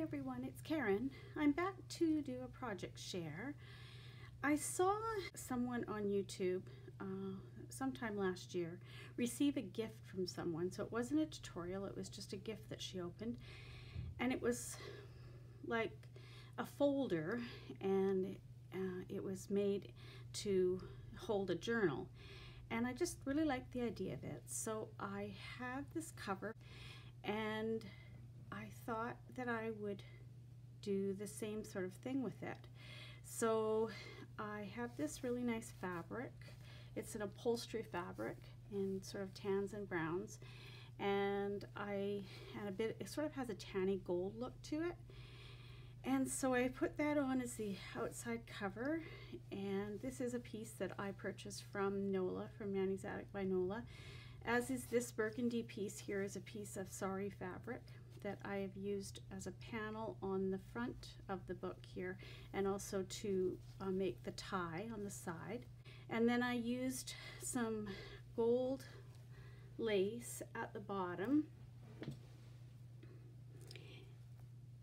Hi everyone, it's Karen. I'm back to do a project share. I saw someone on YouTube sometime last year receive a gift from someone. So it wasn't a tutorial, it was just a gift that she opened. And it was like a folder, and it was made to hold a journal. And I just really liked the idea of it. So I have this cover, and I thought that I would do the same sort of thing with it. So I have this really nice fabric. It's an upholstery fabric in sort of tans and browns, and it sort of has a tanny gold look to it. And so I put that on as the outside cover, and this is a piece that I purchased from Nola, from Nanny's Attic by Nola, as is this burgundy piece here is a piece of sari fabric that I have used as a panel on the front of the book here, and also to make the tie on the side. And then I used some gold lace at the bottom,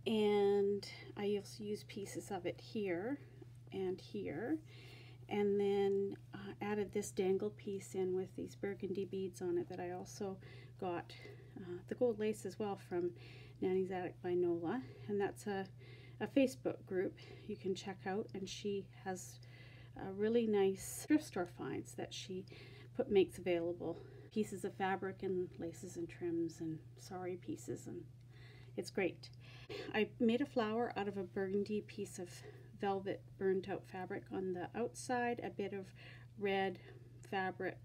and I also used pieces of it here and here, and then added this dangle piece in with these burgundy beads on it that I also got the gold lace as well from Nanny's Attic by Nola, and that's a Facebook group you can check out, and she has really nice thrift store finds that she makes available, pieces of fabric and laces and trims and sari pieces, and it's great. I made a flower out of a burgundy piece of velvet burnt out fabric on the outside, a bit of red fabric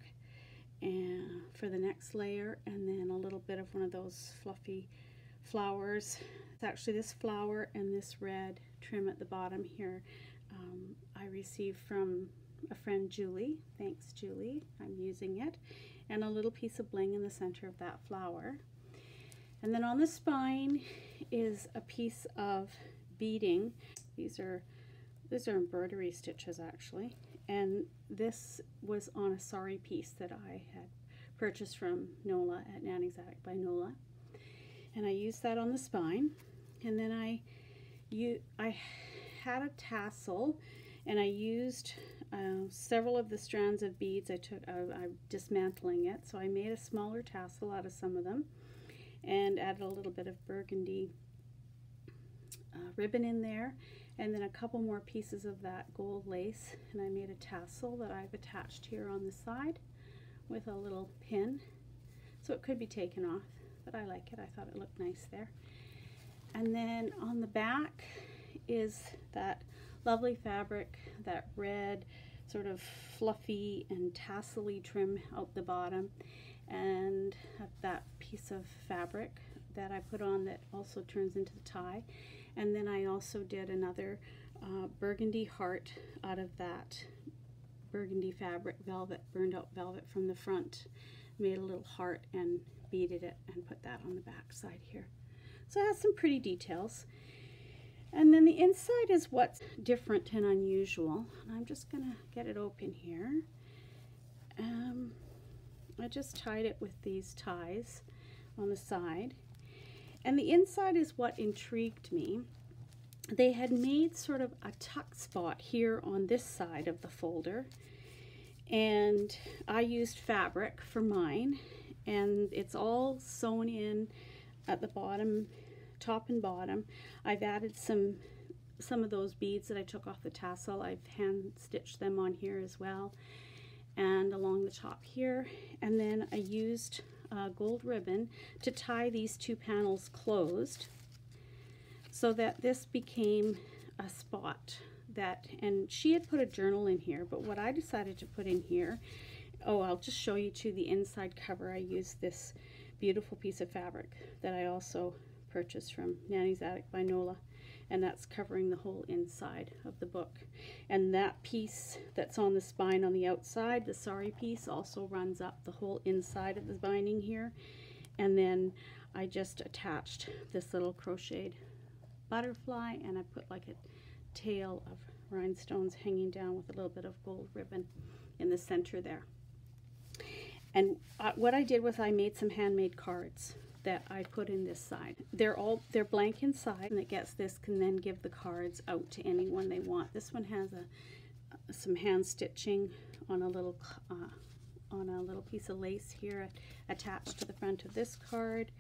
and for the next layer, and then a little bit of one of those fluffy flowers. It's actually this flower and this red trim at the bottom here I received from a friend, Julie. Thanks, Julie. I'm using it. And a little piece of bling in the center of that flower. And then on the spine is a piece of beading. These are embroidery stitches actually, and this was on a sari piece that I had purchased from Nola at Nanny's Attic by Nola, and I used that on the spine. And then I had a tassel, and I used several of the strands of beads. I'm dismantling it, so I made a smaller tassel out of some of them and added a little bit of burgundy ribbon in there, and then a couple more pieces of that gold lace, and I made a tassel that I've attached here on the side with a little pin, so it could be taken off, but I like it. I thought it looked nice there. And then on the back is that lovely fabric, that red sort of fluffy and tassel-y trim out the bottom, and that piece of fabric that I put on that also turns into the tie. And then I also did another burgundy heart out of that burgundy fabric, velvet, burned out velvet from the front. Made a little heart and beaded it and put that on the back side here. So it has some pretty details. And then the inside is what's different and unusual. And I'm just gonna get it open here. I just tied it with these ties on the side. And the inside is what intrigued me. They had made sort of a tuck spot here on this side of the folder, and I used fabric for mine, and it's all sewn in at the bottom, top and bottom. I've added some of those beads that I took off the tassel. I've hand stitched them on here as well, and along the top here. And then I used gold ribbon to tie these two panels closed, so that this became a spot that, and she had put a journal in here, but what I decided to put in here, I'll just show you to the inside cover. I used this beautiful piece of fabric that I also purchased from Nanny's Attic by Nola, and that's covering the whole inside of the book. And that piece that's on the spine on the outside, the sari piece, also runs up the whole inside of the binding here. And then I just attached this little crocheted butterfly, and I put like a tail of rhinestones hanging down with a little bit of gold ribbon in the center there. And what I did was I made some handmade cards that I put in this side. They're blank inside, and it gets this can then give the cards out to anyone they want. This one has some hand stitching on a little piece of lace here attached to the front of this card.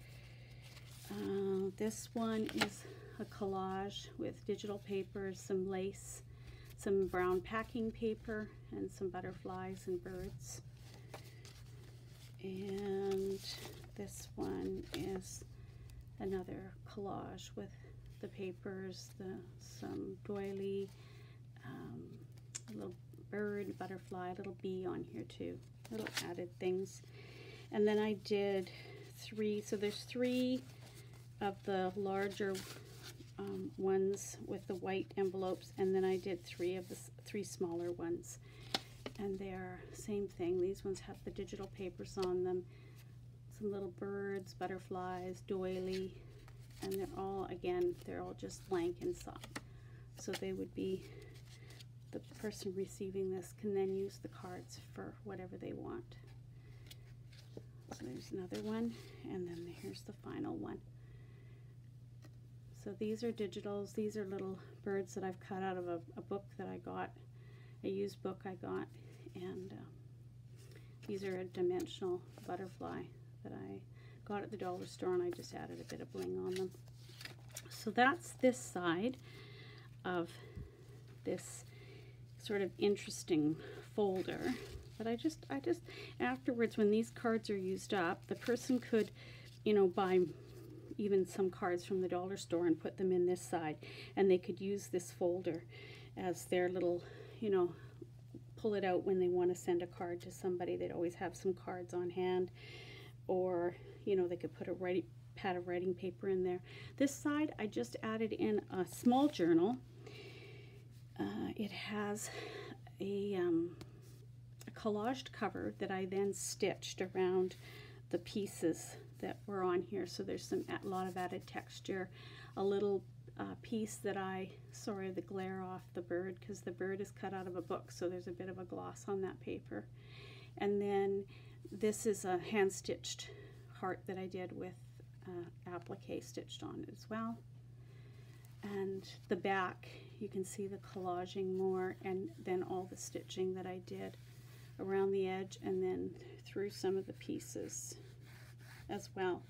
This one is a collage with digital papers, some lace, some brown packing paper, and some butterflies and birds. And this one is another collage with the papers, some doily, a little bird, butterfly, little bee on here too, little added things. And then I did 3, so there's 3 of the larger ones with the white envelopes, and then I did 3 of the 3 smaller ones. And they're same thing. These ones have the digital papers on them, some little birds, butterflies, doily, and they're all, again, they're all just blank inside. So they would be, the person receiving this can then use the cards for whatever they want. So there's another one, and then here's the final one. So these are digitals. These are little birds that I've cut out of a book that I got, a used book I got, and these are a dimensional butterfly that I got at the dollar store, and I just added a bit of bling on them. So that's this side of this sort of interesting folder. But I just afterwards, when these cards are used up, the person could, you know, buy even some cards from the dollar store and put them in this side, and they could use this folder as their little, you know, pull it out when they want to send a card to somebody. They'd always have some cards on hand, or, you know, they could put a pad of writing paper in there. This side, I just added in a small journal. It has a collaged cover that I then stitched around the pieces that were on here. So there's a lot of added texture, a little piece that sorry, the glare off the bird, because the bird is cut out of a book, so there's a bit of a gloss on that paper. And then this is a hand-stitched heart that I did with applique stitched on it as well. And the back, you can see the collaging more, and then all the stitching that I did around the edge and then through some of the pieces as well,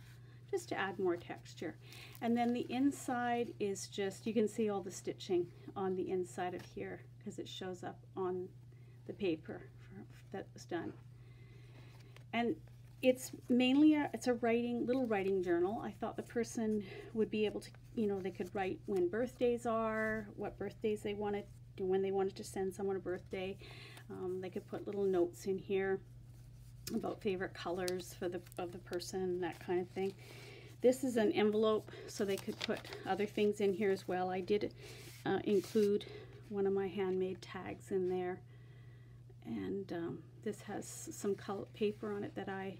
just to add more texture. And then the inside is just, you can see all the stitching on the inside of here because it shows up on the paper that was done. And it's mainly it's a little writing journal. I thought the person would be able to, you know, they could write when birthdays are, what birthdays they wanted, when they wanted to send someone a birthday. They could put little notes in here about favorite colors for of the person, that kind of thing. This is an envelope, so they could put other things in here as well. I did include one of my handmade tags in there, and this has some paper on it that I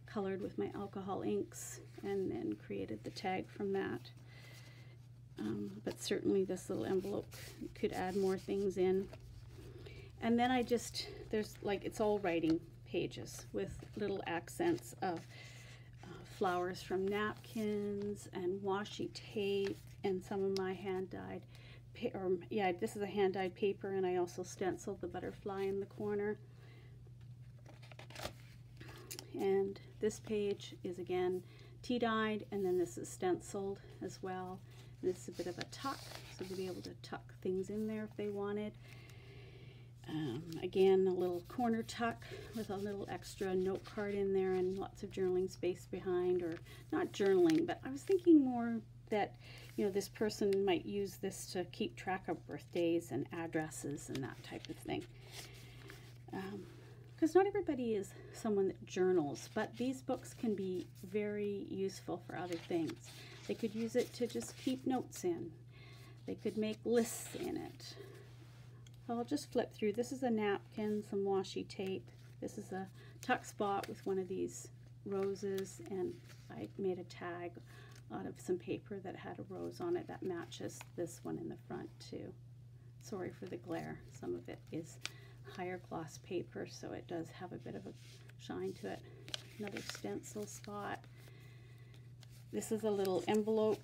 colored with my alcohol inks and then created the tag from that. But certainly this little envelope could add more things in. And then there's like, it's all writing pages with little accents of flowers from napkins and washi tape and some of my hand-dyed, this is a hand-dyed paper, and I also stenciled the butterfly in the corner. And this page is again tea-dyed, and then this is stenciled as well. This is a bit of a tuck, so to be able to tuck things in there if they wanted. Again, a little corner tuck with a little extra note card in there and lots of journaling space behind, or not journaling, but I was thinking more that, you know, this person might use this to keep track of birthdays and addresses and that type of thing. Because not everybody is someone that journals, but these books can be very useful for other things. They could use it to just keep notes in. They could make lists in it. I'll just flip through. This is a napkin, some washi tape. This is a tuck spot with one of these roses, and I made a tag out of some paper that had a rose on it that matches this one in the front too. Sorry for the glare. Some of it is higher gloss paper, so it does have a bit of a shine to it. Another stencil spot. This is a little envelope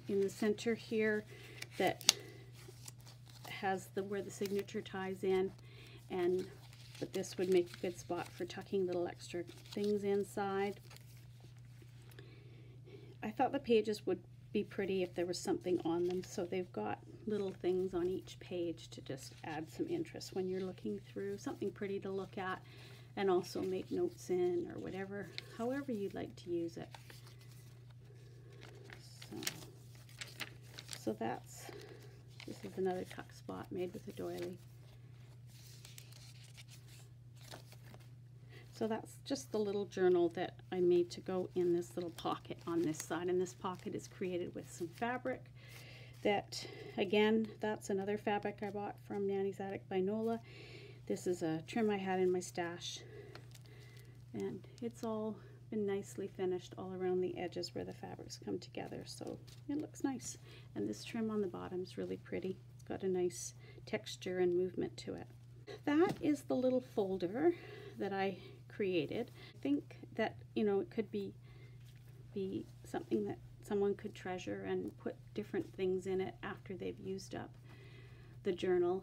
in the center here that has where the signature ties in, but this would make a good spot for tucking little extra things inside. I thought the pages would be pretty if there was something on them, so they've got little things on each page to just add some interest when you're looking through, something pretty to look at and also make notes in, or whatever, however you'd like to use it. So this is another tuck spot made with a doily. So that's just the little journal that I made to go in this little pocket on this side, and this pocket is created with some fabric that, again, that's another fabric I bought from Nanny's Attic by Nola. This is a trim I had in my stash, and it's all been nicely finished all around the edges where the fabrics come together, so it looks nice. And this trim on the bottom is really pretty. It's got a nice texture and movement to it. That is the little folder that I created. I think that, you know, it could be something that someone could treasure and put different things in it after they've used up the journal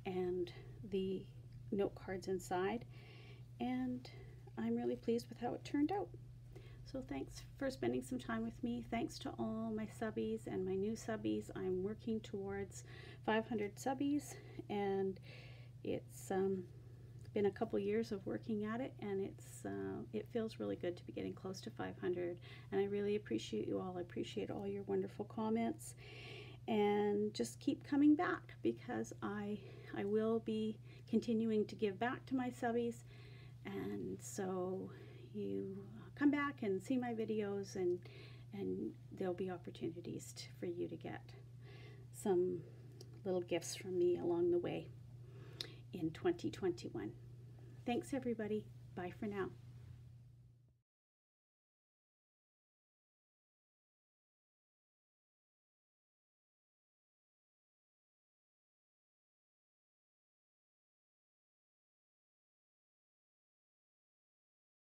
and the note cards inside, and I'm really pleased with how it turned out. So thanks for spending some time with me. Thanks to all my subbies and my new subbies. I'm working towards 500 subbies, and it's been a couple years of working at it, and it feels really good to be getting close to 500, and I really appreciate you all. I appreciate all your wonderful comments, and just keep coming back, because I will be continuing to give back to my subbies, and so you come back and see my videos, and there'll be opportunities for you to get some little gifts from me along the way in 2021. Thanks everybody. Bye for now.